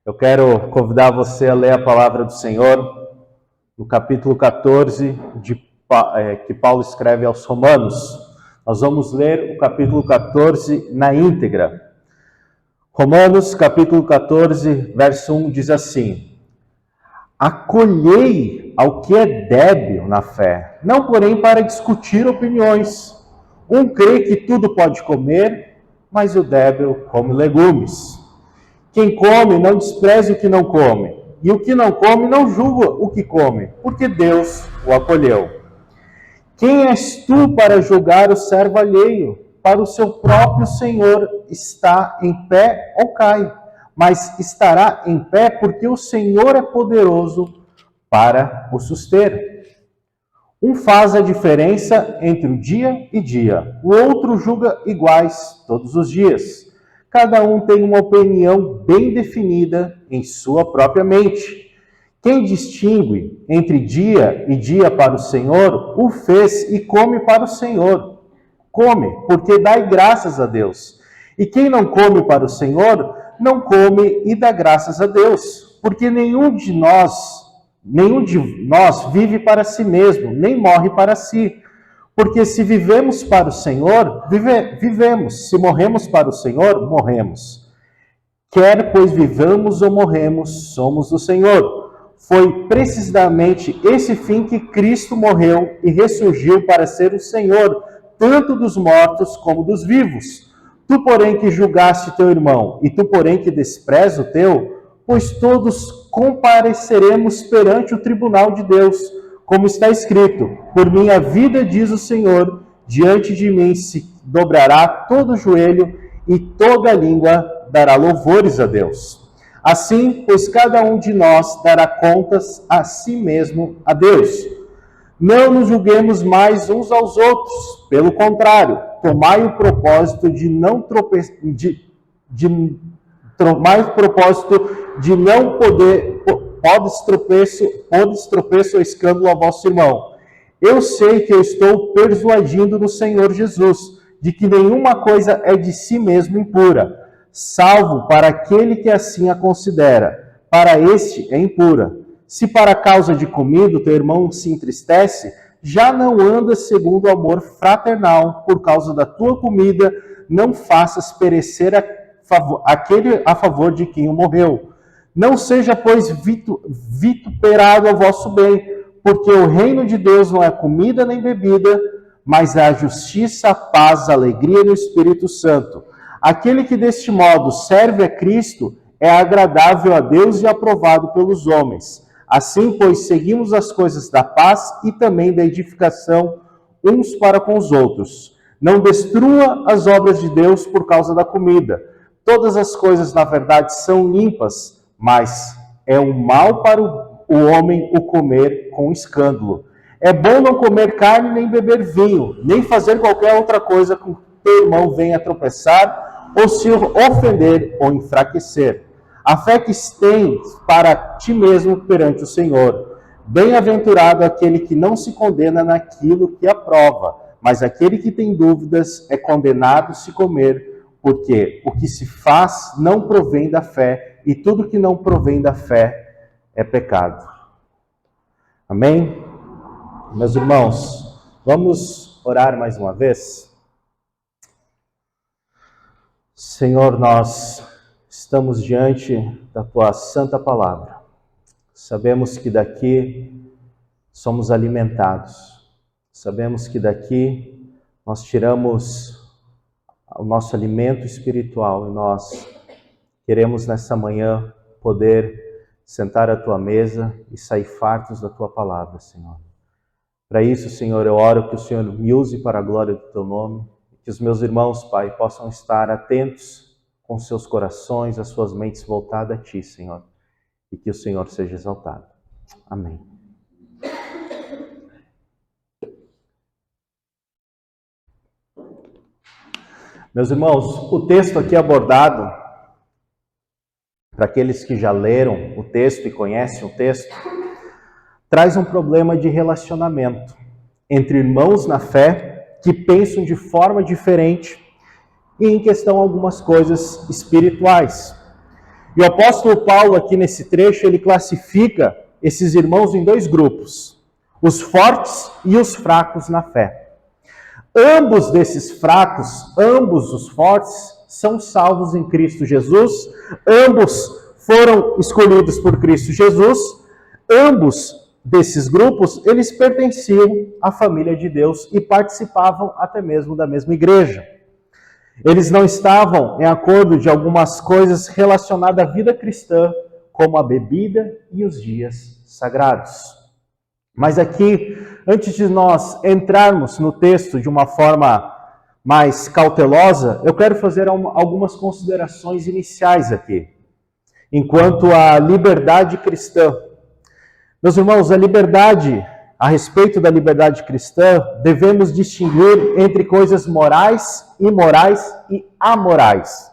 Eu quero convidar você a ler a palavra do Senhor no capítulo 14 que Paulo escreve aos Romanos. Nós vamos ler o capítulo 14 na íntegra. Romanos, capítulo 14, verso 1 diz assim: acolhei ao que é débil na fé, não porém para discutir opiniões. Um crê que tudo pode comer, mas o débil come legumes. Quem come não despreze o que não come, e o que não come não julga o que come, porque Deus o acolheu. Quem és tu para julgar o servo alheio? Para o seu próprio Senhor está em pé ou cai, mas estará em pé porque o Senhor é poderoso para o suster. Um faz a diferença entre o dia e dia, o outro julga iguais todos os dias. Cada um tem uma opinião bem definida em sua própria mente. Quem distingue entre dia e dia para o Senhor, o fez e come para o Senhor. Come, porque dai graças a Deus. E quem não come para o Senhor, não come e dá graças a Deus. Porque nenhum de nós vive para si mesmo, nem morre para si. Porque se vivemos para o Senhor, vivemos. Se morremos para o Senhor, morremos. Quer pois vivamos ou morremos, somos do Senhor. Foi precisamente esse fim que Cristo morreu e ressurgiu para ser o Senhor, tanto dos mortos como dos vivos. Tu, porém, que julgaste teu irmão, e tu, porém, que despreza o teu, pois todos compareceremos perante o tribunal de Deus, como está escrito: por minha vida, diz o Senhor, diante de mim se dobrará todo o joelho e toda língua dará louvores a Deus. Assim, pois cada um de nós dará contas a si mesmo a Deus. Não nos julguemos mais uns aos outros, pelo contrário, tomai o propósito de não podes tropeço ou escândalo ao vosso irmão. Eu sei que eu estou persuadindo no Senhor Jesus, de que nenhuma coisa é de si mesmo impura, salvo para aquele que assim a considera. Para este é impura. Se para causa de comida o teu irmão se entristece, já não andas segundo o amor fraternal. Por causa da tua comida, não faças perecer aquele a favor de quem o morreu. Não seja, pois, vituperado o vosso bem, porque o reino de Deus não é comida nem bebida, mas é a justiça, a paz, a alegria no Espírito Santo. Aquele que deste modo serve a Cristo é agradável a Deus e aprovado pelos homens. Assim, pois, seguimos as coisas da paz e também da edificação uns para com os outros. Não destrua as obras de Deus por causa da comida. Todas as coisas, na verdade, são limpas, mas é um mal para o homem o comer com escândalo. É bom não comer carne, nem beber vinho, nem fazer qualquer outra coisa com que teu irmão venha tropeçar, ou se ofender ou enfraquecer. A fé que tens para ti mesmo perante o Senhor. Bem-aventurado aquele que não se condena naquilo que aprova, mas aquele que tem dúvidas é condenado se comer, porque o que se faz não provém da fé, e tudo que não provém da fé é pecado. Amém? Meus irmãos, vamos orar mais uma vez? Senhor, nós estamos diante da Tua santa palavra. Sabemos que daqui somos alimentados. Sabemos que daqui nós tiramos o nosso alimento espiritual e nós queremos nessa manhã poder sentar à Tua mesa e sair fartos da Tua palavra, Senhor. Para isso, Senhor, eu oro que o Senhor me use para a glória do Teu nome, que os meus irmãos, Pai, possam estar atentos com seus corações, as suas mentes voltadas a Ti, Senhor, e que o Senhor seja exaltado. Amém. Meus irmãos, o texto aqui abordado, para aqueles que já leram o texto e conhecem o texto, traz um problema de relacionamento entre irmãos na fé que pensam de forma diferente e em questão algumas coisas espirituais. E o apóstolo Paulo, aqui nesse trecho, ele classifica esses irmãos em dois grupos: os fortes e os fracos na fé. Ambos desses fracos, ambos os fortes, são salvos em Cristo Jesus, ambos foram escolhidos por Cristo Jesus, ambos desses grupos, eles pertenciam à família de Deus e participavam até mesmo da mesma igreja. Eles não estavam em acordo de algumas coisas relacionadas à vida cristã, como a bebida e os dias sagrados. Mas aqui, antes de nós entrarmos no texto de uma forma mais cautelosa, eu quero fazer algumas considerações iniciais aqui, enquanto à liberdade cristã. Meus irmãos, a respeito da liberdade cristã, devemos distinguir entre coisas morais, imorais e amorais.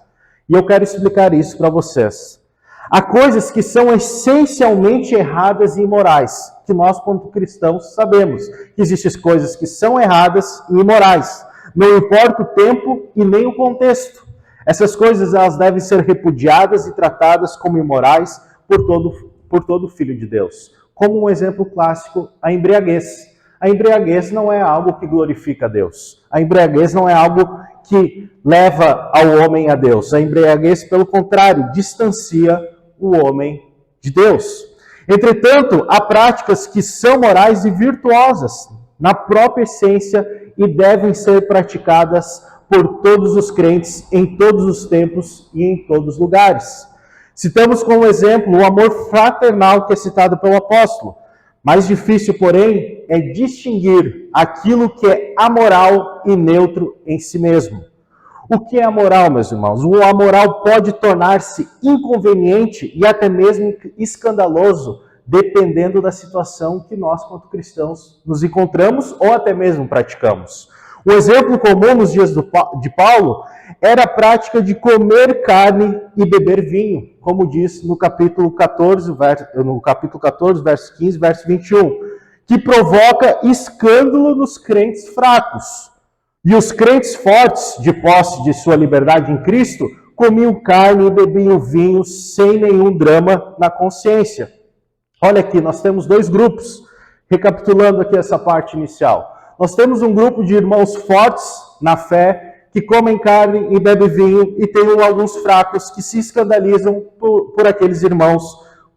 E eu quero explicar isso para vocês. Há coisas que são essencialmente erradas e imorais, que nós, como cristãos, sabemos que existem coisas que são erradas e imorais. Não importa o tempo e nem o contexto. Essas coisas elas devem ser repudiadas e tratadas como imorais por todo filho de Deus. Como um exemplo clássico, a embriaguez. A embriaguez não é algo que glorifica a Deus. A embriaguez não é algo que leva ao homem a Deus. A embriaguez, pelo contrário, distancia o homem de Deus. Entretanto, há práticas que são morais e virtuosas na própria essência e devem ser praticadas por todos os crentes em todos os tempos e em todos os lugares. Citamos como exemplo o amor fraternal que é citado pelo apóstolo. Mais difícil, porém, é distinguir aquilo que é amoral e neutro em si mesmo. O que é amoral, meus irmãos? O amoral pode tornar-se inconveniente e até mesmo escandaloso, dependendo da situação que nós, quanto cristãos, nos encontramos ou até mesmo praticamos. Um exemplo comum nos dias de Paulo era a prática de comer carne e beber vinho, como diz no capítulo 14, verso 15, verso 21, que provoca escândalo nos crentes fracos. E os crentes fortes, de posse de sua liberdade em Cristo, comiam carne e bebiam vinho sem nenhum drama na consciência. Olha aqui, nós temos dois grupos, recapitulando aqui essa parte inicial. Nós temos um grupo de irmãos fortes na fé, que comem carne e bebem vinho, e tem alguns fracos que se escandalizam por aqueles irmãos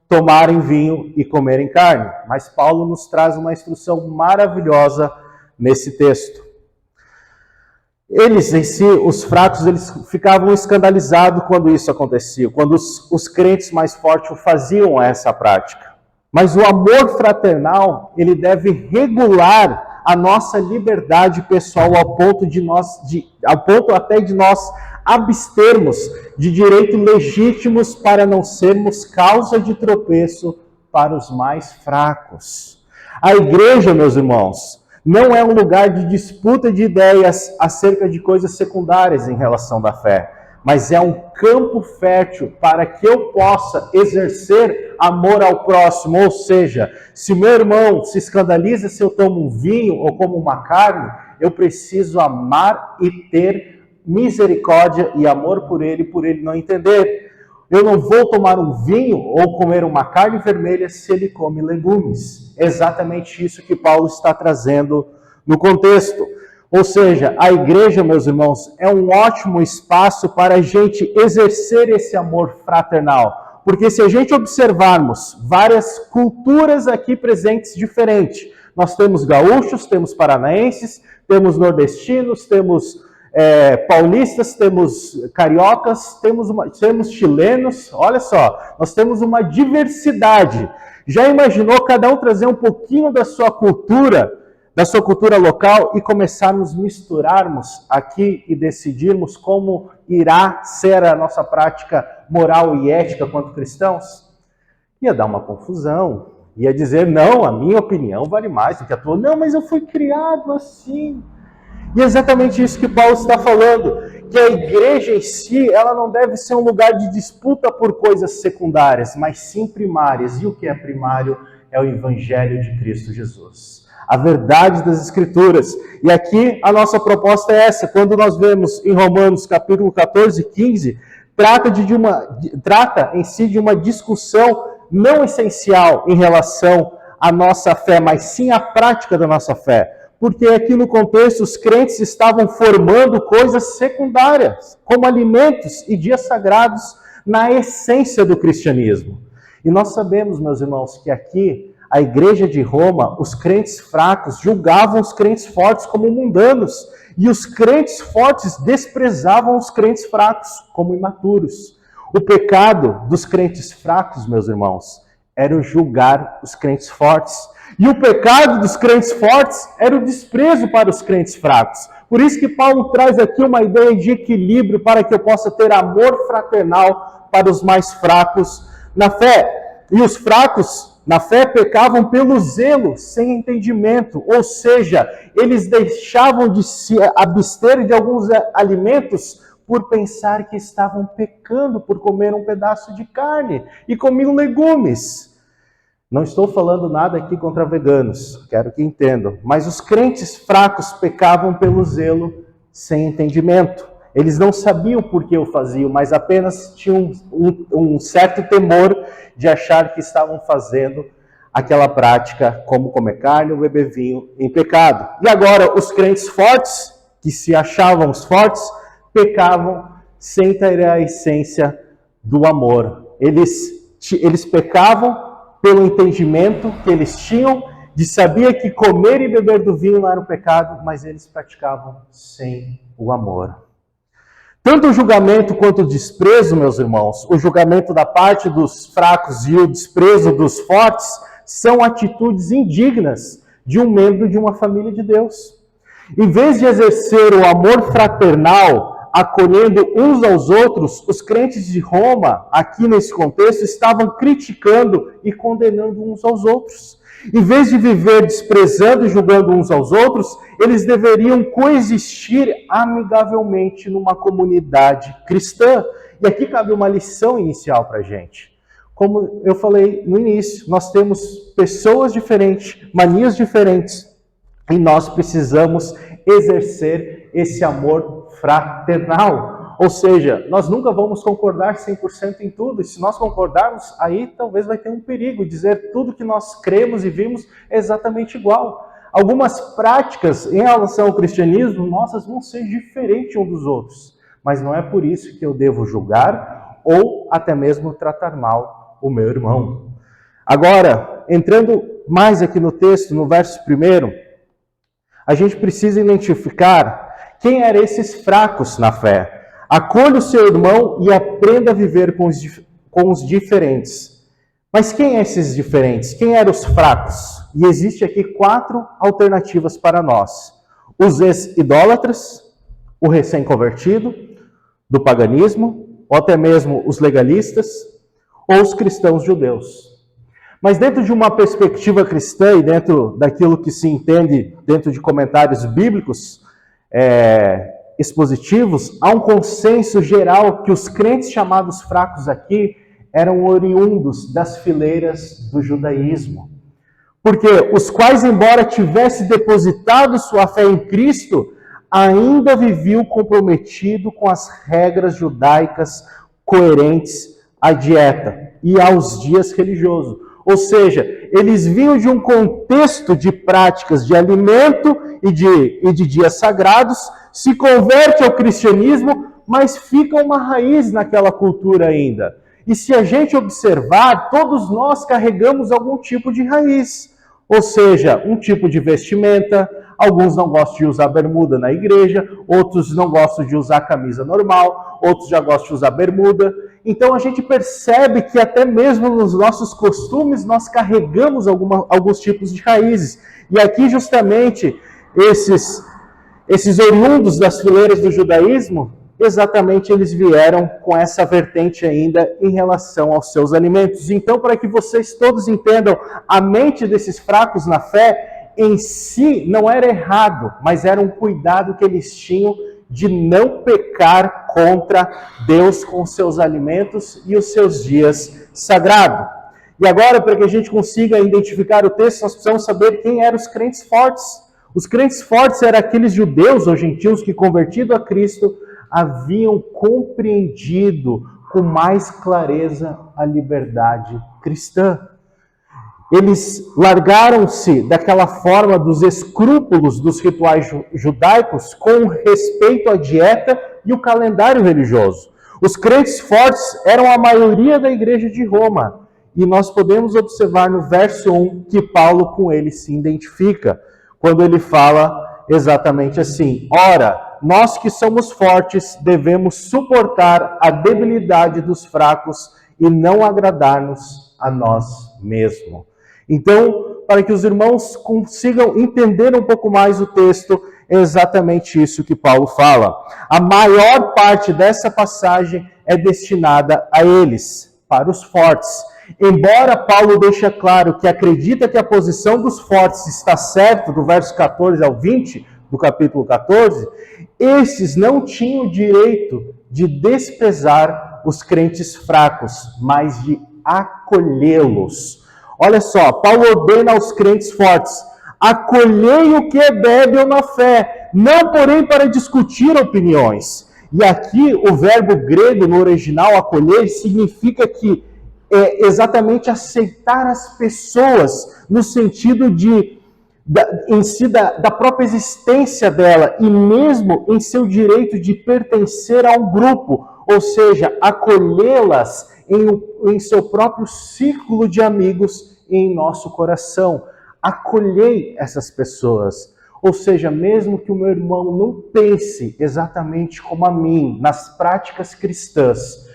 tomarem vinho e comerem carne. Mas Paulo nos traz uma instrução maravilhosa nesse texto. Eles em si, os fracos, eles ficavam escandalizados quando isso acontecia, quando os crentes mais fortes faziam essa prática. Mas o amor fraternal, ele deve regular a nossa liberdade pessoal ao ponto até de nós abstermos de direitos legítimos para não sermos causa de tropeço para os mais fracos. A igreja, meus irmãos, não é um lugar de disputa de ideias acerca de coisas secundárias em relação da fé, mas é um campo fértil para que eu possa exercer amor ao próximo. Ou seja, se meu irmão se escandaliza se eu tomo um vinho ou como uma carne, eu preciso amar e ter misericórdia e amor por ele não entender. Eu não vou tomar um vinho ou comer uma carne vermelha se ele come legumes. É exatamente isso que Paulo está trazendo no contexto. Ou seja, a igreja, meus irmãos, é um ótimo espaço para a gente exercer esse amor fraternal. Porque se a gente observarmos várias culturas aqui presentes diferentes, nós temos gaúchos, temos paranaenses, temos nordestinos, temos paulistas, temos cariocas, temos chilenos, olha só, nós temos uma diversidade. Já imaginou cada um trazer um pouquinho da sua cultura local e começarmos a misturarmos aqui e decidirmos como irá ser a nossa prática moral e ética quanto cristãos? Ia dar uma confusão, ia dizer, não, a minha opinião vale mais do que a tua. Não, mas eu fui criado assim. E é exatamente isso que Paulo está falando, que a igreja em si, ela não deve ser um lugar de disputa por coisas secundárias, mas sim primárias. E o que é primário é o Evangelho de Cristo Jesus, a verdade das Escrituras. E aqui a nossa proposta é essa, quando nós vemos em Romanos capítulo 14 e 15, trata em si de uma discussão não essencial em relação à nossa fé, mas sim à prática da nossa fé. Porque aqui no contexto os crentes estavam formando coisas secundárias, como alimentos e dias sagrados na essência do cristianismo. E nós sabemos, meus irmãos, que aqui, a igreja de Roma, os crentes fracos julgavam os crentes fortes como mundanos, e os crentes fortes desprezavam os crentes fracos como imaturos. O pecado dos crentes fracos, meus irmãos, era o julgar os crentes fortes. E o pecado dos crentes fortes era o desprezo para os crentes fracos. Por isso que Paulo traz aqui uma ideia de equilíbrio para que eu possa ter amor fraternal para os mais fracos na fé. E os fracos na fé pecavam pelo zelo, sem entendimento. Ou seja, eles deixavam de se abster de alguns alimentos por pensar que estavam pecando por comer um pedaço de carne e comiam legumes. Não estou falando nada aqui contra veganos, quero que entendam. Mas os crentes fracos pecavam pelo zelo, sem entendimento. Eles não sabiam por que o faziam, mas apenas tinham um certo temor de achar que estavam fazendo aquela prática, como comer carne ou beber vinho, em pecado. E agora, os crentes fortes, que se achavam os fortes, pecavam sem ter a essência do amor. Eles pecavam pelo entendimento que eles tinham, de saber que comer e beber do vinho não era um pecado, mas eles praticavam sem o amor. Tanto o julgamento quanto o desprezo, meus irmãos, o julgamento da parte dos fracos e o desprezo dos fortes, são atitudes indignas de um membro de uma família de Deus. Em vez de exercer o amor fraternal, acolhendo uns aos outros, os crentes de Roma, aqui nesse contexto, estavam criticando e condenando uns aos outros. Em vez de viver desprezando e julgando uns aos outros, eles deveriam coexistir amigavelmente numa comunidade cristã. E aqui cabe uma lição inicial para a gente. Como eu falei no início, nós temos pessoas diferentes, manias diferentes, e nós precisamos exercer esse amor fraternal. Ou seja, nós nunca vamos concordar 100% em tudo, e se nós concordarmos, aí talvez vai ter um perigo, dizer tudo que nós cremos e vimos é exatamente igual. Algumas práticas em relação ao cristianismo, nossas vão ser diferentes uns dos outros, mas não é por isso que eu devo julgar ou até mesmo tratar mal o meu irmão. Agora, entrando mais aqui no texto, no verso 1, a gente precisa identificar quem eram esses fracos na fé. Acolha o seu irmão e aprenda a viver com os diferentes. Mas quem é esses diferentes? Quem eram os fracos? E existe aqui 4 alternativas para nós. Os ex-idólatras, o recém-convertido, do paganismo, ou até mesmo os legalistas, ou os cristãos judeus. Mas dentro de uma perspectiva cristã e dentro daquilo que se entende dentro de comentários bíblicos expositivos, há um consenso geral que os crentes chamados fracos aqui eram oriundos das fileiras do judaísmo. Porque os quais, embora tivessem depositado sua fé em Cristo, ainda viviam comprometido com as regras judaicas coerentes à dieta e aos dias religiosos. Ou seja, eles vinham de um contexto de práticas de alimento e de dias sagrados, se converte ao cristianismo, mas fica uma raiz naquela cultura ainda. E se a gente observar, todos nós carregamos algum tipo de raiz. Ou seja, um tipo de vestimenta, alguns não gostam de usar bermuda na igreja, outros não gostam de usar camisa normal, outros já gostam de usar bermuda. Então a gente percebe que até mesmo nos nossos costumes nós carregamos alguns tipos de raízes. E aqui justamente esses oriundos das fileiras do judaísmo, exatamente eles vieram com essa vertente ainda em relação aos seus alimentos. Então, para que vocês todos entendam, a mente desses fracos na fé em si não era errado, mas era um cuidado que eles tinham de não pecar contra Deus com os seus alimentos e os seus dias sagrados. E agora, para que a gente consiga identificar o texto, nós precisamos saber quem eram os crentes fortes. Os crentes fortes eram aqueles judeus ou gentios que, convertidos a Cristo, haviam compreendido com mais clareza a liberdade cristã. Eles largaram-se daquela forma dos escrúpulos dos rituais judaicos com respeito à dieta e o calendário religioso. Os crentes fortes eram a maioria da igreja de Roma. E nós podemos observar no verso 1 que Paulo com ele se identifica, quando ele fala exatamente assim: ora, nós que somos fortes devemos suportar a debilidade dos fracos e não agradar-nos a nós mesmos. Então, para que os irmãos consigam entender um pouco mais o texto, é exatamente isso que Paulo fala. A maior parte dessa passagem é destinada a eles, para os fortes. Embora Paulo deixe claro que acredita que a posição dos fortes está certa, do verso 14 ao 20, do capítulo 14, esses não tinham o direito de desprezar os crentes fracos, mas de acolhê-los. Olha só, Paulo ordena aos crentes fortes: acolhei o que é débil na fé, não porém para discutir opiniões. E aqui o verbo grego no original, acolher, significa que é exatamente aceitar as pessoas, no sentido da própria existência dela, e mesmo em seu direito de pertencer a um grupo, ou seja, acolhê-las em seu próprio círculo de amigos e em nosso coração. Acolhei essas pessoas. Ou seja, mesmo que o meu irmão não pense exatamente como a mim, nas práticas cristãs,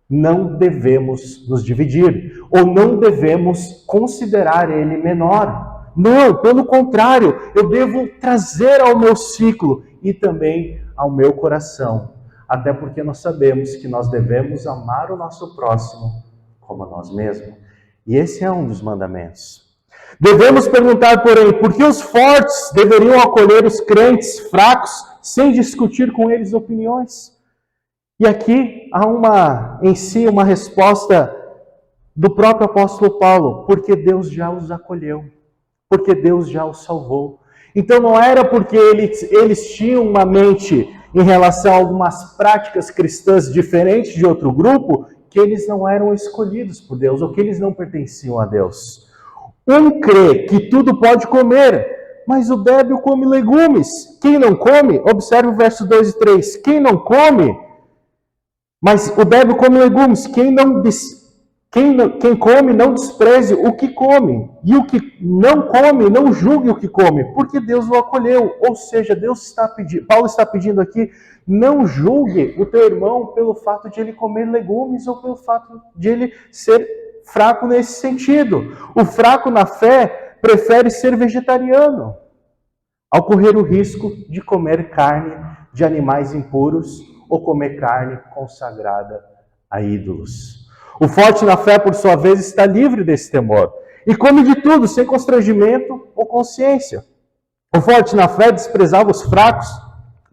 não devemos nos dividir, ou não devemos considerar ele menor. Não, pelo contrário, eu devo trazer ao meu ciclo e também ao meu coração. Até porque nós sabemos que nós devemos amar o nosso próximo como a nós mesmos. E esse é um dos mandamentos. Devemos perguntar, porém, por que os fortes deveriam acolher os crentes fracos sem discutir com eles opiniões? E aqui há uma resposta do próprio apóstolo Paulo: porque Deus já os acolheu, porque Deus já os salvou. Então não era porque eles tinham uma mente em relação a algumas práticas cristãs diferentes de outro grupo, que eles não eram escolhidos por Deus, ou que eles não pertenciam a Deus. Um crê que tudo pode comer, mas o débil come legumes. Quem não come, observe o verso 2 e 3, quem não come, mas o débil come legumes, quem come não despreze o que come, e o que não come não julgue o que come, porque Deus o acolheu. Ou seja, Paulo está pedindo aqui: não julgue o teu irmão pelo fato de ele comer legumes ou pelo fato de ele ser fraco nesse sentido. O fraco na fé prefere ser vegetariano, ao correr o risco de comer carne de animais impuros ou comer carne consagrada a ídolos. O forte na fé, por sua vez, está livre desse temor e come de tudo, sem constrangimento ou consciência. O forte na fé desprezava os fracos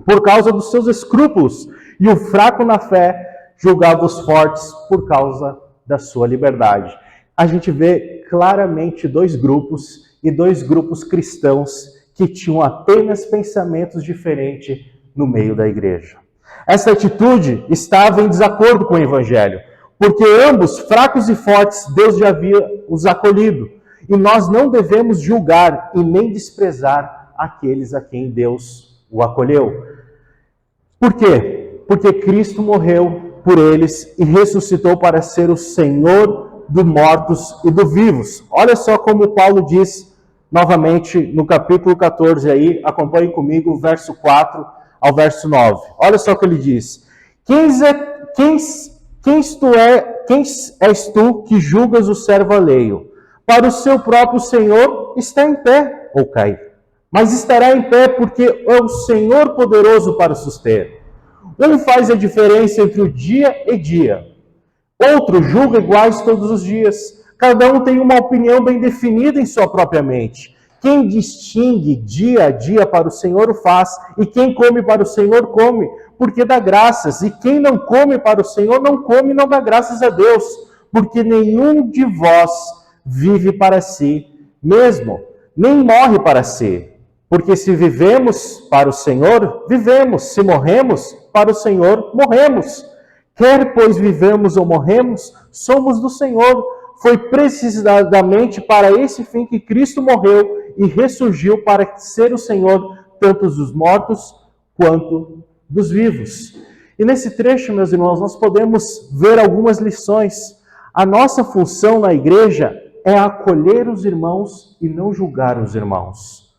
por causa dos seus escrúpulos, e o fraco na fé julgava os fortes por causa da sua liberdade. A gente vê claramente dois grupos cristãos que tinham apenas pensamentos diferentes no meio da igreja. Essa atitude estava em desacordo com o evangelho, porque ambos, fracos e fortes, Deus já havia os acolhido. E nós não devemos julgar e nem desprezar aqueles a quem Deus o acolheu. Por quê? Porque Cristo morreu por eles e ressuscitou para ser o Senhor dos mortos e dos vivos. Olha só como Paulo diz novamente no capítulo 14 aí, acompanhe comigo, verso 4 ao verso 9. Olha só o que ele diz: Quem és tu que julgas o servo alheio? Para o seu próprio Senhor está em pé ou cair. Mas estará em pé porque é o Senhor poderoso para o suster. Um faz a diferença entre o dia e dia. Outro julga iguais todos os dias. Cada um tem uma opinião bem definida em sua própria mente. Quem distingue dia a dia para o Senhor o faz, e quem come para o Senhor come, porque dá graças. E quem não come para o Senhor não come e não dá graças a Deus, porque nenhum de vós vive para si mesmo, nem morre para si. Porque se vivemos para o Senhor, vivemos. Se morremos, para o Senhor, morremos. Quer, pois, vivemos ou morremos, somos do Senhor. Foi precisamente para esse fim que Cristo morreu e ressurgiu para ser o Senhor tanto dos mortos quanto dos vivos. E nesse trecho, meus irmãos, nós podemos ver algumas lições. A nossa função na igreja é acolher os irmãos e não julgar os irmãos.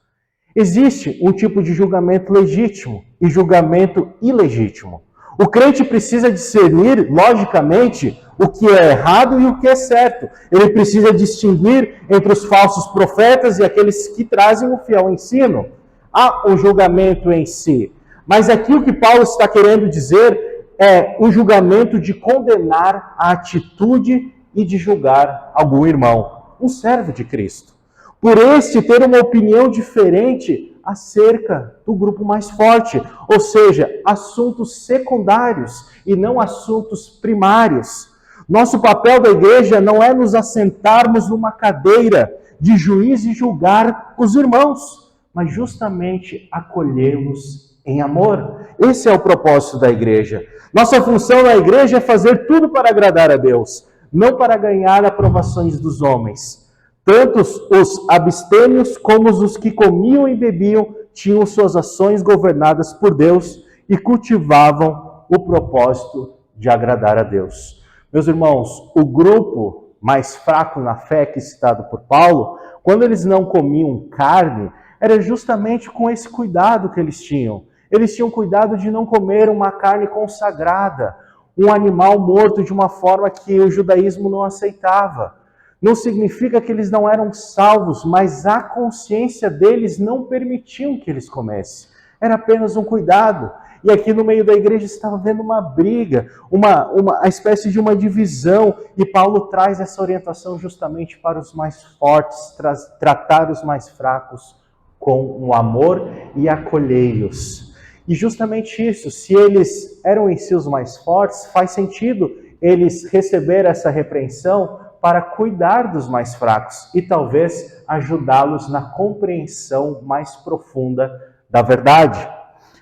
Existe um tipo de julgamento legítimo e julgamento ilegítimo. O crente precisa discernir, logicamente, o que é errado e o que é certo. Ele precisa distinguir entre os falsos profetas e aqueles que trazem o fiel ensino. Há um julgamento em si. Mas aqui o que Paulo está querendo dizer é o julgamento de condenar a atitude e de julgar algum irmão, um servo de Cristo. Por este ter uma opinião diferente acerca do grupo mais forte, ou seja, assuntos secundários e não assuntos primários. Nosso papel da igreja não é nos assentarmos numa cadeira de juiz e julgar os irmãos, mas justamente acolhê-los em amor. Esse é o propósito da igreja. Nossa função na igreja é fazer tudo para agradar a Deus, não para ganhar aprovações dos homens. Tanto os abstêmios como os que comiam e bebiam tinham suas ações governadas por Deus e cultivavam o propósito de agradar a Deus. Meus irmãos, o grupo mais fraco na fé que é citado por Paulo, quando eles não comiam carne, era justamente com esse cuidado que eles tinham. Eles tinham cuidado de não comer uma carne consagrada, um animal morto de uma forma que o judaísmo não aceitava. Não significa que eles não eram salvos, mas a consciência deles não permitia que eles comessem. Era apenas um cuidado. E aqui no meio da igreja estava havendo uma briga, uma espécie de uma divisão. E Paulo traz essa orientação justamente para os mais fortes, tratar os mais fracos com um amor e acolhê-los. E justamente isso, se eles eram em si os mais fortes, faz sentido eles receber essa repreensão para cuidar dos mais fracos e talvez ajudá-los na compreensão mais profunda da verdade.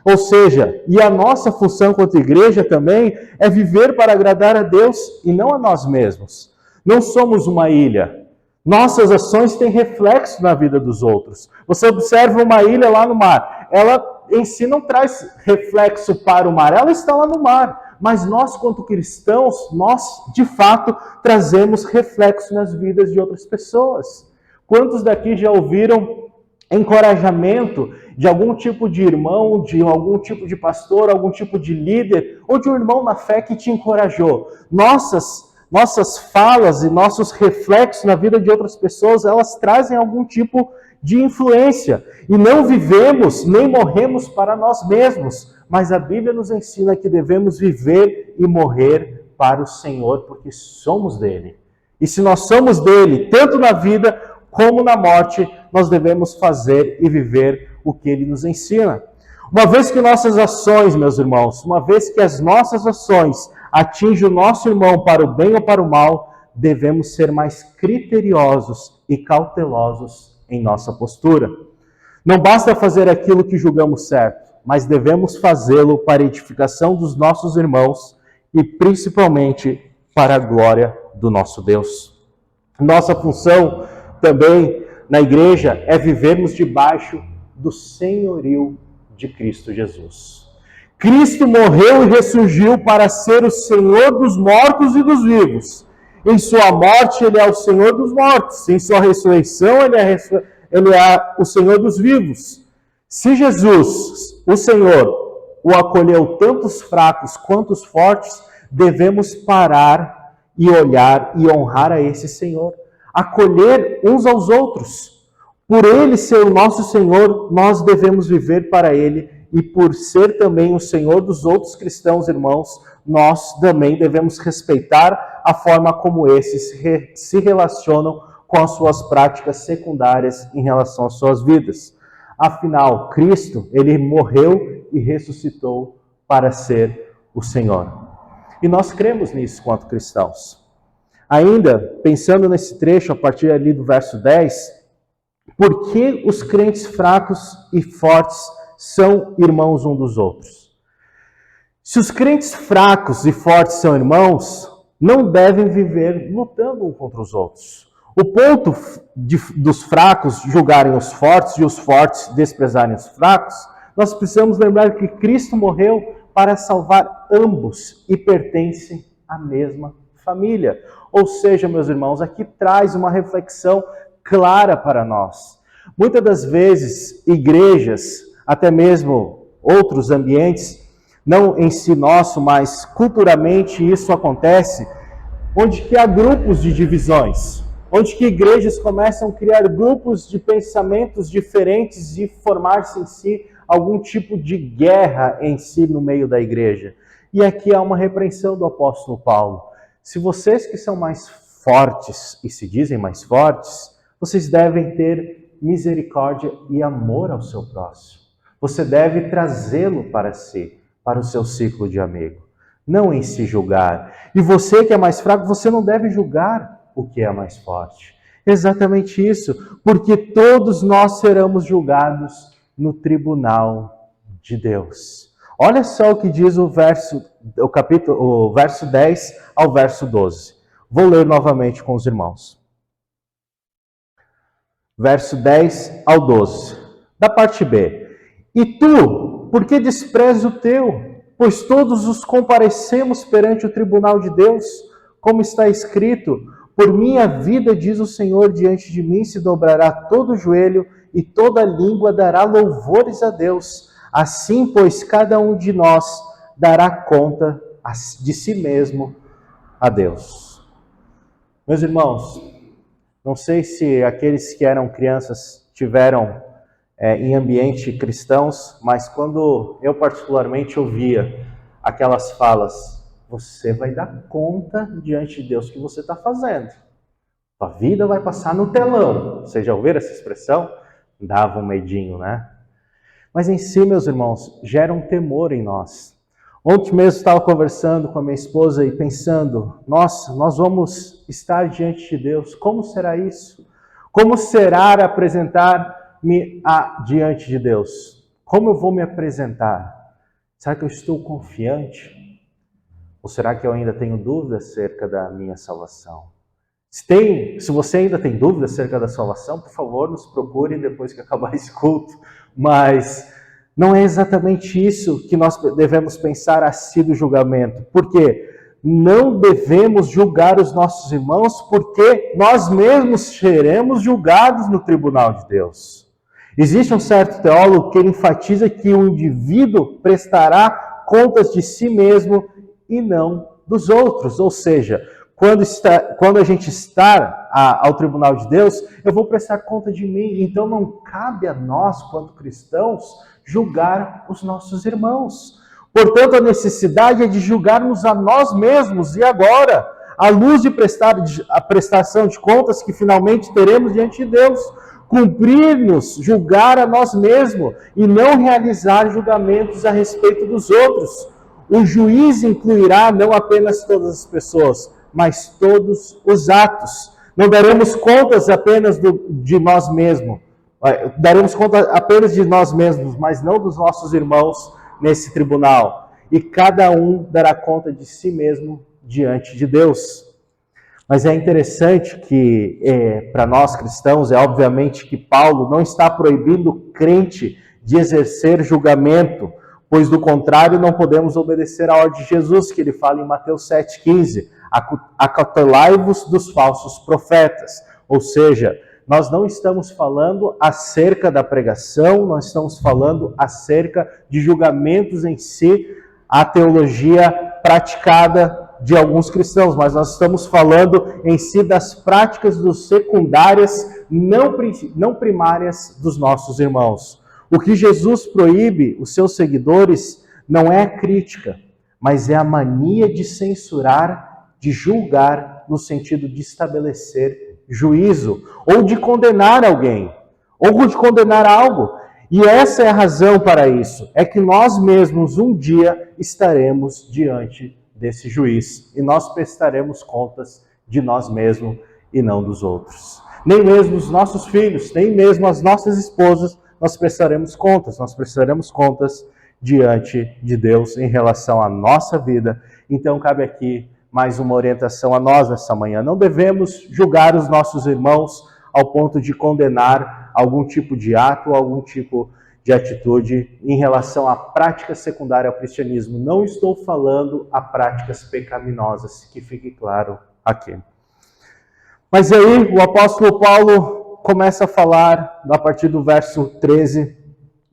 Ou seja, e a nossa função quanto igreja também é viver para agradar a Deus e não a nós mesmos. Não somos uma ilha. Nossas ações têm reflexo na vida dos outros. Você observa uma ilha lá no mar. Ela em si não traz reflexo para o mar, ela está lá no mar. Mas nós, quanto cristãos, nós, de fato, trazemos reflexo nas vidas de outras pessoas. Quantos daqui já ouviram encorajamento de algum tipo de irmão, de algum tipo de pastor, algum tipo de líder, ou de um irmão na fé que te encorajou? Nossas falas e nossos reflexos na vida de outras pessoas, elas trazem algum tipo de influência. E não vivemos nem morremos para nós mesmos, mas a Bíblia nos ensina que devemos viver e morrer para o Senhor, porque somos dele. E se nós somos dele, tanto na vida como na morte, nós devemos fazer e viver o que ele nos ensina. Uma vez que nossas ações, meus irmãos, uma vez que as nossas ações atingem o nosso irmão para o bem ou para o mal, devemos ser mais criteriosos e cautelosos em nossa postura. Não basta fazer aquilo que julgamos certo, mas devemos fazê-lo para a edificação dos nossos irmãos e principalmente para a glória do nosso Deus. Nossa função também na igreja é vivermos debaixo do senhorio de Cristo Jesus. Cristo morreu e ressurgiu para ser o Senhor dos mortos e dos vivos. Em sua morte, ele é o Senhor dos mortos. Em sua ressurreição, ele é o Senhor dos vivos. Se Jesus, o Senhor, o acolheu tanto os fracos quanto os fortes, devemos parar e olhar e honrar a esse Senhor. Acolher uns aos outros. Por ele ser o nosso Senhor, nós devemos viver para ele. E por ser também o Senhor dos outros cristãos, irmãos, nós também devemos respeitar a forma como esses se relacionam com as suas práticas secundárias em relação às suas vidas. Afinal, Cristo, ele morreu e ressuscitou para ser o Senhor. E nós cremos nisso quanto cristãos. Ainda, pensando nesse trecho, a partir ali do verso 10, Por que os crentes fracos e fortes são irmãos um dos outros? Se os crentes fracos e fortes são irmãos, não devem viver lutando um contra os outros. O ponto dos fracos julgarem os fortes e os fortes desprezarem os fracos, nós precisamos lembrar que Cristo morreu para salvar ambos e pertencem à mesma família. Ou seja, meus irmãos, aqui traz uma reflexão clara para nós. Muitas das vezes, igrejas, até mesmo outros ambientes, não em si nosso, mas culturalmente isso acontece, onde que há grupos de divisões, onde que igrejas começam a criar grupos de pensamentos diferentes e formar-se em si algum tipo de guerra em si no meio da igreja. E aqui há uma repreensão do apóstolo Paulo. Se vocês que são mais fortes e se dizem mais fortes, vocês devem ter misericórdia e amor ao seu próximo. Você deve trazê-lo para si, para o seu ciclo de amigo, não em se julgar. E você que é mais fraco, você não deve julgar o que é mais forte. Exatamente isso, porque todos nós seremos julgados no tribunal de Deus. Olha só o que diz o verso 10 ao verso 12. Vou ler novamente com os irmãos. Verso 10 ao 12. Da parte B. E tu, por que despreza o teu? Pois todos os comparecemos perante o tribunal de Deus, como está escrito: por minha vida, diz o Senhor, diante de mim se dobrará todo o joelho e toda língua dará louvores a Deus. Assim, pois, cada um de nós dará conta de si mesmo a Deus. Meus irmãos, não sei se aqueles que eram crianças tiveram em ambiente cristãos, mas quando eu particularmente ouvia aquelas falas, você vai dar conta diante de Deus o que você está fazendo. Sua vida vai passar no telão. Vocês já ouviram essa expressão? Dava um medinho, né? Mas em si, meus irmãos, gera um temor em nós. Ontem mesmo estava conversando com a minha esposa e pensando, nossa, nós vamos estar diante de Deus. Como será isso? Como será apresentar-me diante de Deus? Como eu vou me apresentar? Será que eu estou confiante? Ou será que eu ainda tenho dúvidas acerca da minha salvação? Se você ainda tem dúvidas acerca da salvação, por favor, nos procure depois que acabar esse culto. Mas não é exatamente isso que nós devemos pensar assim do julgamento. Por quê? Não devemos julgar os nossos irmãos, porque nós mesmos seremos julgados no tribunal de Deus. Existe um certo teólogo que enfatiza que o indivíduo prestará contas de si mesmo e não dos outros. Ou seja, quando a gente está ao tribunal de Deus, eu vou prestar conta de mim. Então não cabe a nós, quanto cristãos, julgar os nossos irmãos. Portanto, a necessidade é de julgarmos a nós mesmos e agora, à luz de a prestação de contas que finalmente teremos diante de Deus, cumprir-nos, julgar a nós mesmos e não realizar julgamentos a respeito dos outros. O juiz incluirá não apenas todas as pessoas, mas todos os atos. Não daremos contas apenas de nós mesmos. Daremos conta apenas de nós mesmos, mas não dos nossos irmãos nesse tribunal. E cada um dará conta de si mesmo diante de Deus. Mas é interessante que, para nós cristãos, é obviamente que Paulo não está proibindo o crente de exercer julgamento, pois do contrário não podemos obedecer à ordem de Jesus, que ele fala em Mateus 7,15, acautelai-vos dos falsos profetas. Ou seja, nós não estamos falando acerca da pregação, nós estamos falando acerca de julgamentos em si, a teologia praticada de alguns cristãos, mas nós estamos falando em si das práticas dos secundárias, não primárias dos nossos irmãos. O que Jesus proíbe os seus seguidores não é a crítica, mas é a mania de censurar, de julgar, no sentido de estabelecer juízo, ou de condenar alguém, ou de condenar algo. E essa é a razão para isso, é que nós mesmos um dia estaremos diante desse juiz, e nós prestaremos contas de nós mesmos e não dos outros. Nem mesmo os nossos filhos, nem mesmo as nossas esposas, nós prestaremos contas diante de Deus em relação à nossa vida. Então cabe aqui mais uma orientação a nós nessa manhã. Não devemos julgar os nossos irmãos ao ponto de condenar algum tipo de ato ou algum tipo de atitude em relação à prática secundária ao cristianismo. Não estou falando a práticas pecaminosas, que fique claro aqui. Mas aí o apóstolo Paulo começa a falar, a partir do verso 13,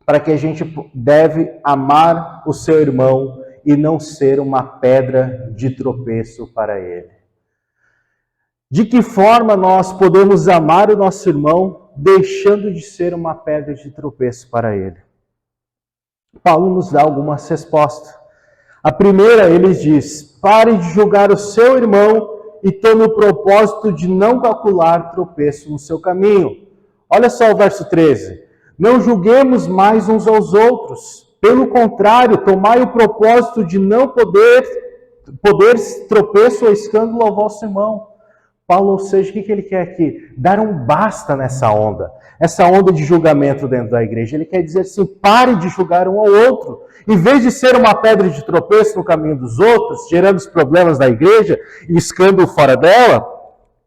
para que a gente deve amar o seu irmão e não ser uma pedra de tropeço para ele. De que forma nós podemos amar o nosso irmão deixando de ser uma pedra de tropeço para ele? Paulo nos dá algumas respostas. A primeira, ele diz: pare de julgar o seu irmão e tome o propósito de não calcular tropeço no seu caminho. Olha só o verso 13. Não julguemos mais uns aos outros. Pelo contrário, tomai o propósito de não poder tropeço ou escândalo ao vosso irmão. Paulo, ou seja, o que ele quer aqui? Dar um basta nessa onda. Essa onda de julgamento dentro da igreja. Ele quer dizer assim, pare de julgar um ao outro. Em vez de ser uma pedra de tropeço no caminho dos outros, gerando os problemas da igreja e escândalo fora dela,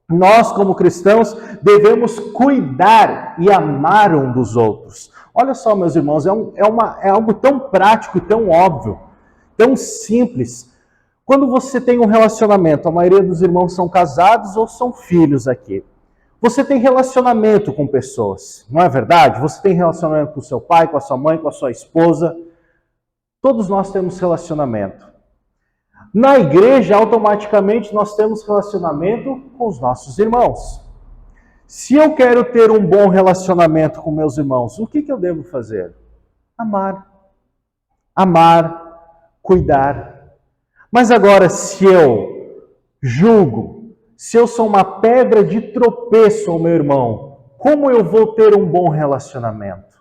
nós, como cristãos, devemos cuidar e amar um dos outros. Olha só, meus irmãos, é algo tão prático e tão óbvio, tão simples. Quando você tem um relacionamento, a maioria dos irmãos são casados ou são filhos aqui. Você tem relacionamento com pessoas, não é verdade? Você tem relacionamento com o seu pai, com a sua mãe, com a sua esposa. Todos nós temos relacionamento. Na igreja, automaticamente, nós temos relacionamento com os nossos irmãos. Se eu quero ter um bom relacionamento com meus irmãos, o que eu devo fazer? Amar. Amar, cuidar. Mas agora, se eu julgo, se eu sou uma pedra de tropeço ao meu irmão, como eu vou ter um bom relacionamento?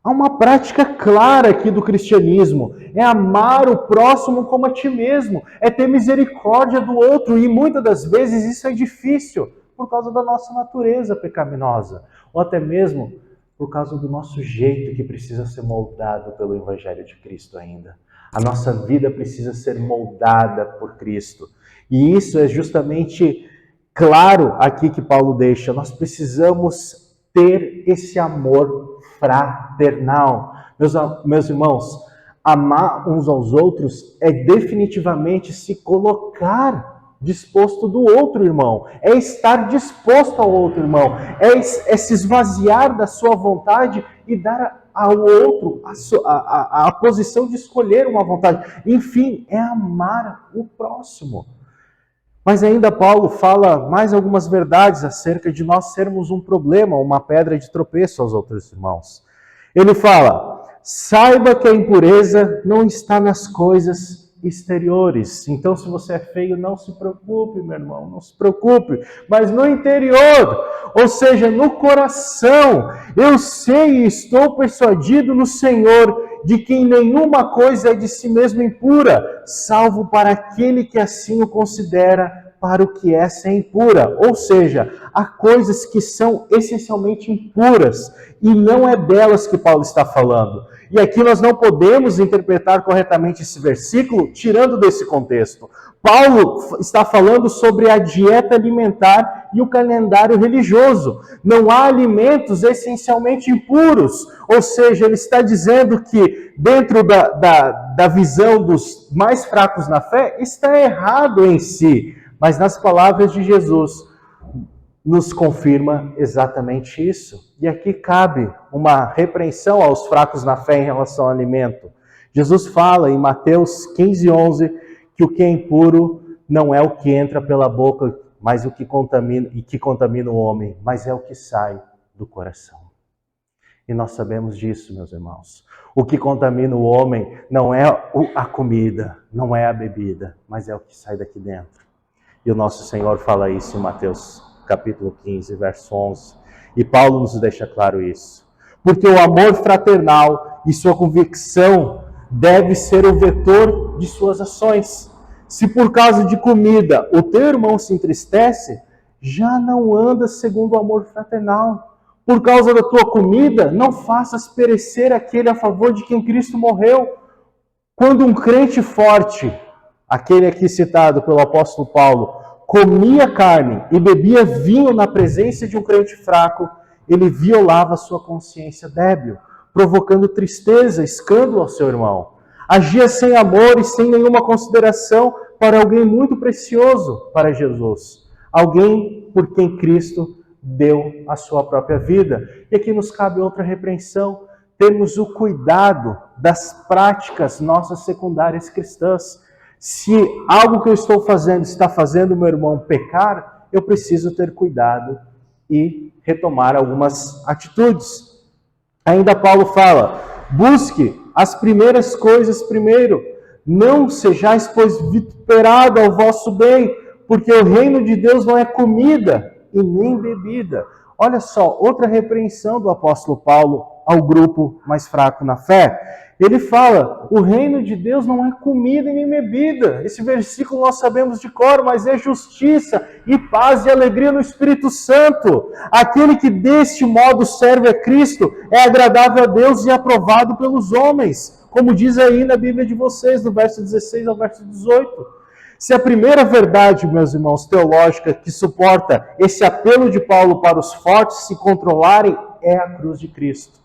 Há uma prática clara aqui do cristianismo, é amar o próximo como a ti mesmo, é ter misericórdia do outro, e muitas das vezes isso é difícil por causa da nossa natureza pecaminosa, ou até mesmo por causa do nosso jeito que precisa ser moldado pelo Evangelho de Cristo ainda. A nossa vida precisa ser moldada por Cristo. E isso é justamente claro aqui que Paulo deixa. Nós precisamos ter esse amor fraternal. Meus irmãos, amar uns aos outros é definitivamente se colocar disposto do outro irmão. É estar disposto ao outro irmão. É se esvaziar da sua vontade e dar ao outro a posição de escolher uma vontade. Enfim, é amar o próximo. Mas ainda Paulo fala mais algumas verdades acerca de nós sermos um problema, uma pedra de tropeço aos outros irmãos. Ele fala, saiba que a impureza não está nas coisas exteriores. Então, se você é feio, não se preocupe, meu irmão, não se preocupe. Mas no interior, ou seja, no coração, eu sei e estou persuadido no Senhor de que nenhuma coisa é de si mesmo impura, salvo para aquele que assim o considera para o que essa é impura. Ou seja, há coisas que são essencialmente impuras, e não é delas que Paulo está falando. E aqui nós não podemos interpretar corretamente esse versículo tirando desse contexto. Paulo está falando sobre a dieta alimentar e o calendário religioso. Não há alimentos essencialmente impuros. Ou seja, ele está dizendo que dentro da visão dos mais fracos na fé, está errado em si. Mas nas palavras de Jesus, nos confirma exatamente isso. E aqui cabe uma repreensão aos fracos na fé em relação ao alimento. Jesus fala em Mateus 15:11 que o que é impuro não é o que entra pela boca, mas o que contamina o homem, mas é o que sai do coração. E nós sabemos disso, meus irmãos. O que contamina o homem não é a comida, não é a bebida, mas é o que sai daqui dentro. E o nosso Senhor fala isso em Mateus capítulo 15, verso 11. E Paulo nos deixa claro isso. Porque o amor fraternal e sua convicção deve ser o vetor de suas ações. Se por causa de comida o teu irmão se entristece, já não andas segundo o amor fraternal. Por causa da tua comida, não faças perecer aquele a favor de quem Cristo morreu. Quando um crente forte, aquele aqui citado pelo apóstolo Paulo, comia carne e bebia vinho na presença de um crente fraco, ele violava sua consciência débil, provocando tristeza, escândalo ao seu irmão. Agia sem amor e sem nenhuma consideração para alguém muito precioso para Jesus. Alguém por quem Cristo deu a sua própria vida. E aqui nos cabe outra repreensão. Temos o cuidado das práticas nossas secundárias cristãs. Se algo que eu estou fazendo está fazendo meu irmão pecar, eu preciso ter cuidado e retomar algumas atitudes. Ainda Paulo fala, busque as primeiras coisas primeiro, não sejais, pois, vituperado ao vosso bem, porque o reino de Deus não é comida e nem bebida. Olha só, outra repreensão do apóstolo Paulo ao grupo mais fraco na fé. Ele fala, o reino de Deus não é comida e nem bebida. Esse versículo nós sabemos de cor, mas é justiça e paz e alegria no Espírito Santo. Aquele que deste modo serve a Cristo é agradável a Deus e aprovado pelos homens. Como diz aí na Bíblia de vocês, do verso 16 ao verso 18. Se a primeira verdade, meus irmãos, teológica que suporta esse apelo de Paulo para os fortes se controlarem é a cruz de Cristo.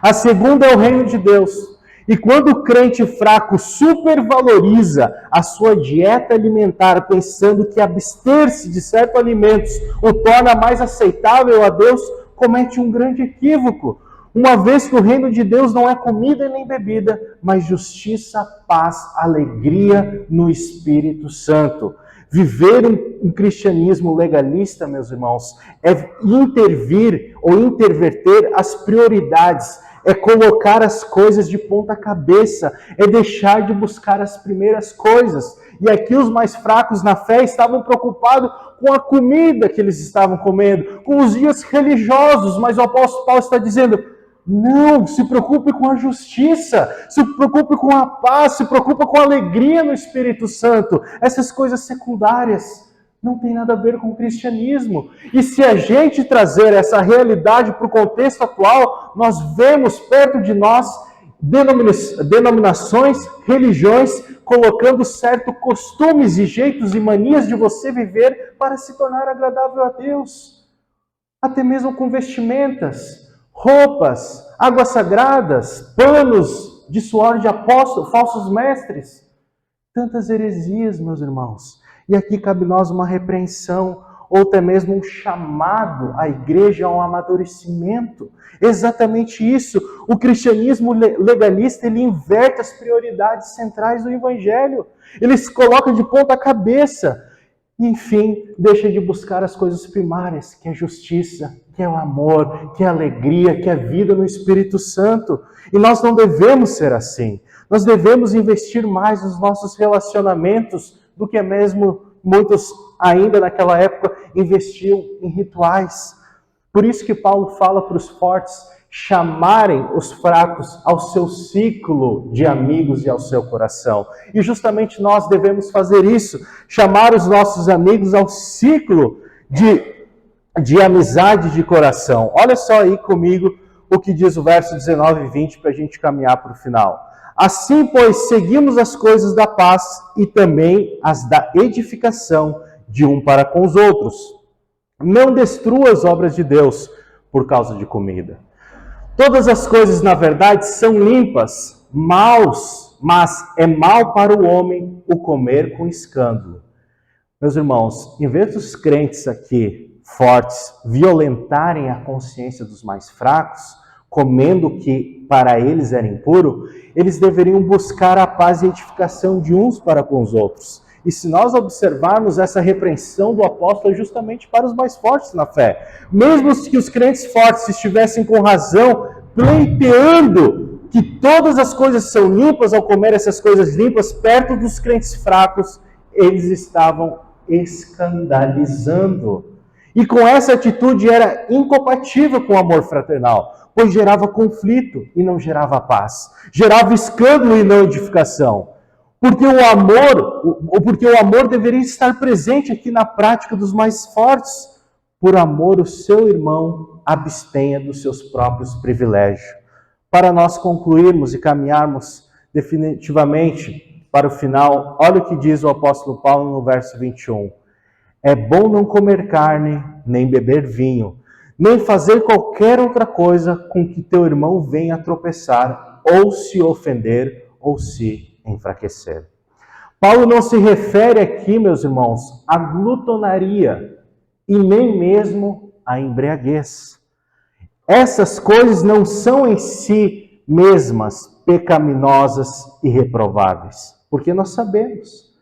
A segunda é o reino de Deus. E quando o crente fraco supervaloriza a sua dieta alimentar, pensando que abster-se de certos alimentos o torna mais aceitável a Deus, comete um grande equívoco. Uma vez que o reino de Deus não é comida nem bebida, mas justiça, paz, alegria no Espírito Santo. Viver um cristianismo legalista, meus irmãos, é intervir ou interverter as prioridades, é colocar as coisas de ponta cabeça, é deixar de buscar as primeiras coisas. E aqui os mais fracos na fé estavam preocupados com a comida que eles estavam comendo, com os dias religiosos, mas o apóstolo Paulo está dizendo, não, se preocupe com a justiça, se preocupe com a paz, se preocupe com a alegria no Espírito Santo. Essas coisas secundárias não tem nada a ver com o cristianismo. E se a gente trazer essa realidade para o contexto atual, nós vemos perto de nós denominações, religiões, colocando certos costumes e jeitos e manias de você viver para se tornar agradável a Deus. Até mesmo com vestimentas, roupas, águas sagradas, panos de suor de apóstolos, falsos mestres. Tantas heresias, meus irmãos. E aqui cabe nós uma repreensão, ou até mesmo um chamado à igreja a um amadurecimento. Exatamente isso. O cristianismo legalista, ele inverte as prioridades centrais do evangelho. Ele se coloca de ponta cabeça. E, enfim, deixa de buscar as coisas primárias, que é a justiça, que é o amor, que é a alegria, que é a vida no Espírito Santo. E nós não devemos ser assim. Nós devemos investir mais nos nossos relacionamentos do que mesmo muitos ainda naquela época investiam em rituais. Por isso que Paulo fala para os fortes chamarem os fracos ao seu ciclo de amigos e ao seu coração. E justamente nós devemos fazer isso, chamar os nossos amigos ao ciclo de amizade de coração. Olha só aí comigo o que diz o verso 19 e 20 para a gente caminhar para o final. Assim, pois, seguimos as coisas da paz e também as da edificação de um para com os outros. Não destrua as obras de Deus por causa de comida. Todas as coisas, na verdade, são limpas, maus, mas é mal para o homem o comer com escândalo. Meus irmãos, em vez dos crentes aqui, fortes, violentarem a consciência dos mais fracos, comendo o que para eles era impuro, eles deveriam buscar a paz e a edificação de uns para com os outros. E se nós observarmos essa repreensão do apóstolo é justamente para os mais fortes na fé. Mesmo que os crentes fortes estivessem com razão, pleiteando que todas as coisas são limpas ao comer essas coisas limpas, perto dos crentes fracos, eles estavam escandalizando. E com essa atitude era incompatível com o amor fraternal, pois gerava conflito e não gerava paz, gerava escândalo e não edificação. Porque o amor deveria estar presente aqui na prática dos mais fortes. por amor o seu irmão abstenha dos seus próprios privilégios. Para nós concluirmos e caminharmos definitivamente para o final, olha o que diz o apóstolo Paulo no verso 21. É bom não comer carne, nem beber vinho, nem fazer qualquer outra coisa com que teu irmão venha a tropeçar, ou se ofender, ou se enfraquecer. Paulo não se refere aqui, meus irmãos, à glutonaria e nem mesmo à embriaguez. Essas coisas não são em si mesmas pecaminosas e reprováveis, porque nós sabemos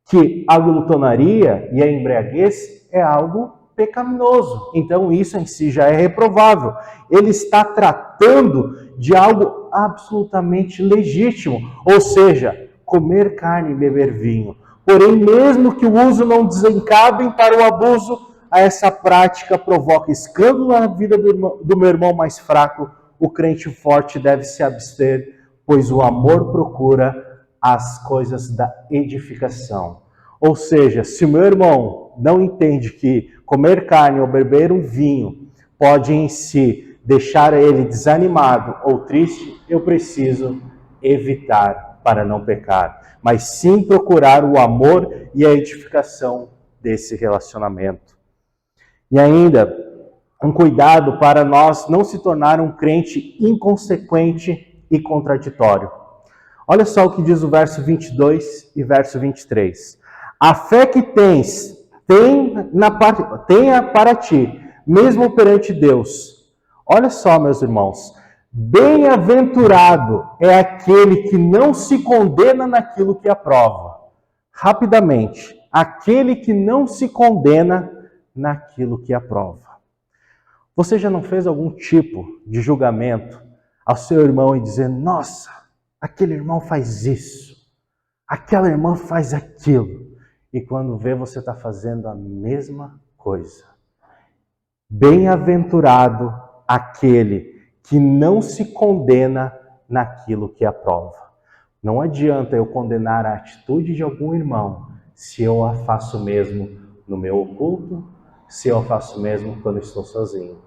que a glutonaria e a embriaguez é algo pecaminoso. Então isso em si já é reprovável. Ele está tratando de algo absolutamente legítimo, ou seja, comer carne e beber vinho. Porém, mesmo que o uso não desencadeie para o abuso, essa prática provoca escândalo na vida do meu irmão mais fraco. O crente forte deve se abster, pois o amor procura as coisas da edificação. Ou seja, se o meu irmão não entende que comer carne ou beber um vinho pode em si deixar ele desanimado ou triste, eu preciso evitar para não pecar, mas sim procurar o amor e a edificação desse relacionamento. E ainda, um cuidado para nós não se tornar um crente inconsequente e contraditório. Olha só o que diz o verso 22 e verso 23. A fé que tenha para ti, mesmo perante Deus. Olha só, meus irmãos, bem-aventurado é aquele que não se condena naquilo que aprova. Rapidamente, aquele que não se condena naquilo que aprova. Você já não fez algum tipo de julgamento ao seu irmão e dizer, nossa, aquele irmão faz isso, aquela irmã faz aquilo, e quando vê você está fazendo a mesma coisa. Bem-aventurado aquele que não se condena naquilo que aprova. Não adianta eu condenar a atitude de algum irmão se eu a faço mesmo no meu oculto, se eu a faço mesmo quando estou sozinho.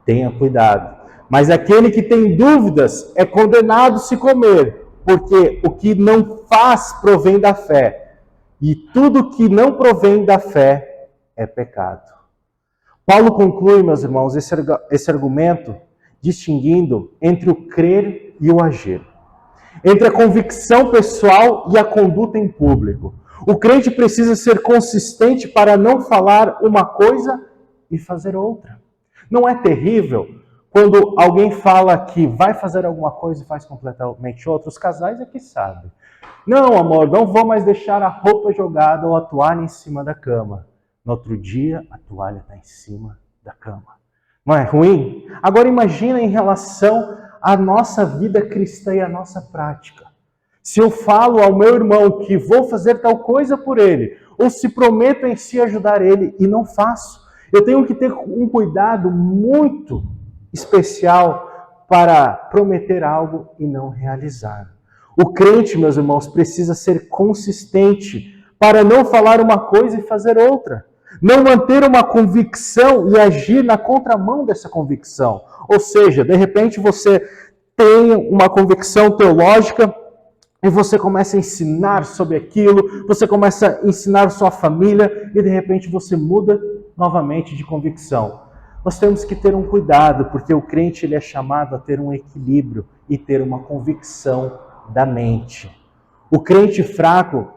Tenha cuidado. Mas aquele que tem dúvidas é condenado se comer, porque o que não faz provém da fé. E tudo que não provém da fé é pecado. Paulo conclui, meus irmãos, esse argumento distinguindo entre o crer e o agir. Entre a convicção pessoal e a conduta em público. O crente precisa ser consistente para não falar uma coisa e fazer outra. Não é terrível quando alguém fala que vai fazer alguma coisa e faz completamente outra? Os casais é que sabem. Não, amor, não vou mais deixar a roupa jogada ou a toalha em cima da cama. No outro dia, a toalha está em cima da cama. Não é ruim? Agora imagina em relação à nossa vida cristã e à nossa prática. Se eu falo ao meu irmão que vou fazer tal coisa por ele, ou se prometo em si ajudar ele e não faço, eu tenho que ter um cuidado muito especial para prometer algo e não realizar. O crente, meus irmãos, precisa ser consistente para não falar uma coisa e fazer outra. Não manter uma convicção e agir na contramão dessa convicção. Ou seja, de repente você tem uma convicção teológica e você começa a ensinar sobre aquilo, você começa a ensinar sua família e de repente você muda novamente de convicção. Nós temos que ter um cuidado, porque o crente ele é chamado a ter um equilíbrio e ter uma convicção da mente. O crente fraco,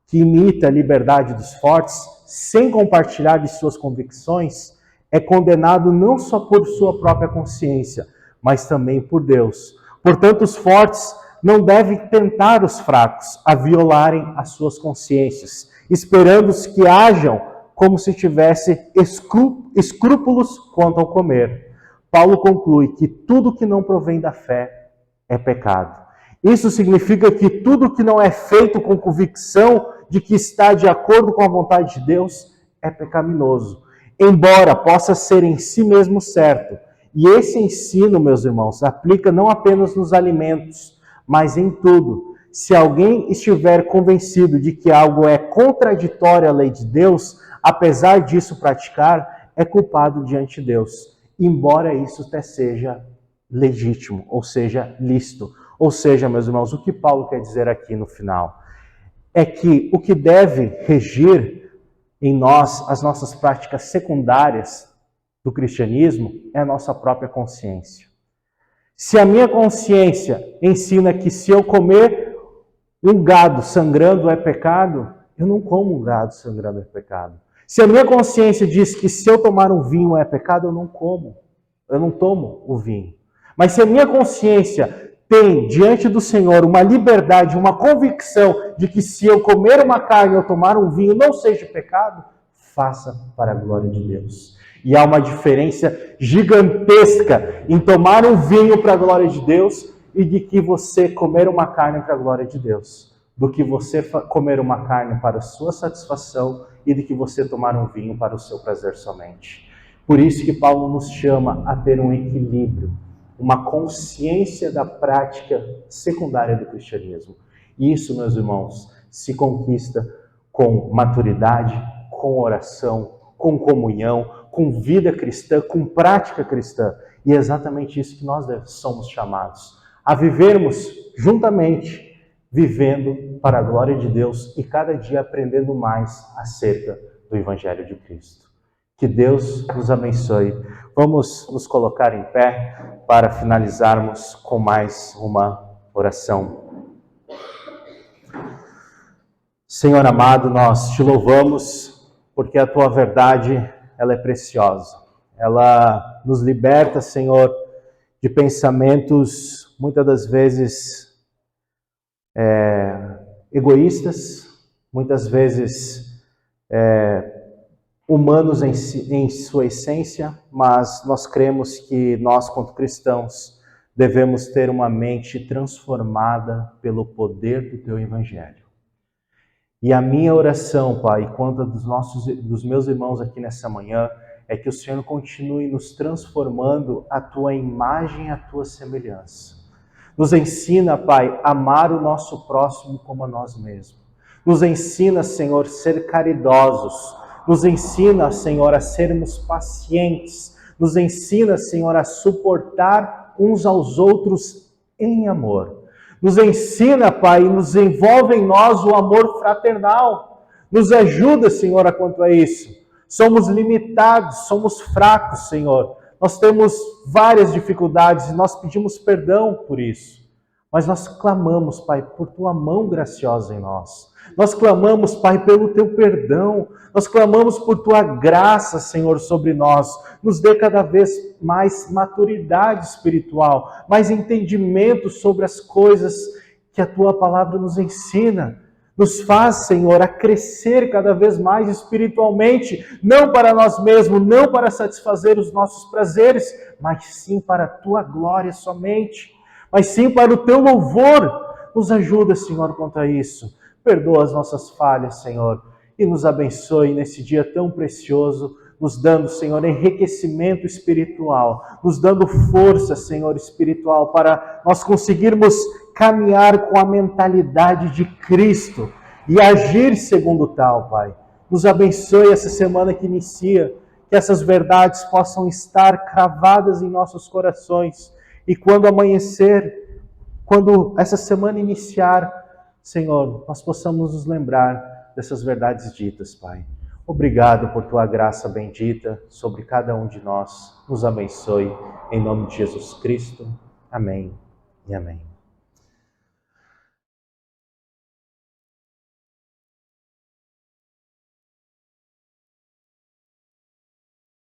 que imita a liberdade dos fortes, sem compartilhar de suas convicções, é condenado não só por sua própria consciência, mas também por Deus. Portanto, os fortes não devem tentar os fracos a violarem as suas consciências, esperando que hajam como se tivesse escrúpulos quanto ao comer. Paulo conclui que tudo que não provém da fé é pecado. Isso significa que tudo que não é feito com convicção de que está de acordo com a vontade de Deus é pecaminoso, embora possa ser em si mesmo certo. E esse ensino, meus irmãos, aplica não apenas nos alimentos, mas em tudo. Se alguém estiver convencido de que algo é contraditório à lei de Deus, apesar disso praticar, é culpado diante de Deus, embora isso até seja legítimo, ou seja, lícito. Ou seja, meus irmãos, o que Paulo quer dizer aqui no final é que o que deve regir em nós as nossas práticas secundárias do cristianismo é a nossa própria consciência. Se a minha consciência ensina que se eu comer um gado sangrando é pecado, eu não como um gado sangrando é pecado. Se a minha consciência diz que se eu tomar um vinho é pecado, eu não tomo o vinho. Mas se a minha consciência tem diante do Senhor uma liberdade, uma convicção de que se eu comer uma carne ou tomar um vinho não seja pecado, faça para a glória de Deus. E há uma diferença gigantesca em tomar um vinho para a glória de Deus e de que você comer uma carne para a glória de Deus, do que você comer uma carne para a sua satisfação e de que você tomar um vinho para o seu prazer somente. Por isso que Paulo nos chama a ter um equilíbrio, uma consciência da prática secundária do cristianismo. E isso, meus irmãos, se conquista com maturidade, com oração, com comunhão, com vida cristã, com prática cristã. E é exatamente isso que nós somos chamados, a vivermos juntamente, vivendo para a glória de Deus e cada dia aprendendo mais acerca do Evangelho de Cristo. Que Deus nos abençoe. Vamos nos colocar em pé para finalizarmos com mais uma oração. Senhor amado, nós te louvamos porque a tua verdade ela é preciosa. Ela nos liberta, Senhor, de pensamentos muitas das vezes egoístas, muitas vezes humanos em sua essência, mas nós cremos que nós, quanto cristãos, devemos ter uma mente transformada pelo poder do teu Evangelho. E a minha oração, Pai, quanto dos meus irmãos aqui nessa manhã, é que o Senhor continue nos transformando à tua imagem e à tua semelhança. Nos ensina, Pai, a amar o nosso próximo como a nós mesmos. Nos ensina, Senhor, a ser caridosos. Nos ensina, Senhor, a sermos pacientes. Nos ensina, Senhor, a suportar uns aos outros em amor. Nos ensina, Pai, e nos envolve em nós o amor fraternal. Nos ajuda, Senhor, quanto a isso. Somos limitados, somos fracos, Senhor. Nós temos várias dificuldades e nós pedimos perdão por isso. Mas nós clamamos, Pai, por tua mão graciosa em nós. Nós clamamos, Pai, pelo teu perdão. Nós clamamos por tua graça, Senhor, sobre nós. Nos dê cada vez mais maturidade espiritual, mais entendimento sobre as coisas que a tua palavra nos ensina. Nos faz, Senhor, a crescer cada vez mais espiritualmente, não para nós mesmos, não para satisfazer os nossos prazeres, mas sim para a tua glória somente, mas sim para o teu louvor. Nos ajuda, Senhor, quanto a isso. Perdoa as nossas falhas, Senhor, e nos abençoe nesse dia tão precioso, nos dando, Senhor, enriquecimento espiritual, nos dando força, Senhor, espiritual, para nós conseguirmos caminhar com a mentalidade de Cristo e agir segundo tal, Pai. Nos abençoe essa semana que inicia, que essas verdades possam estar cravadas em nossos corações, e quando amanhecer, quando essa semana iniciar, Senhor, nós possamos nos lembrar dessas verdades ditas, Pai. Obrigado por tua graça bendita sobre cada um de nós. Nos abençoe. Em nome de Jesus Cristo. Amém e amém.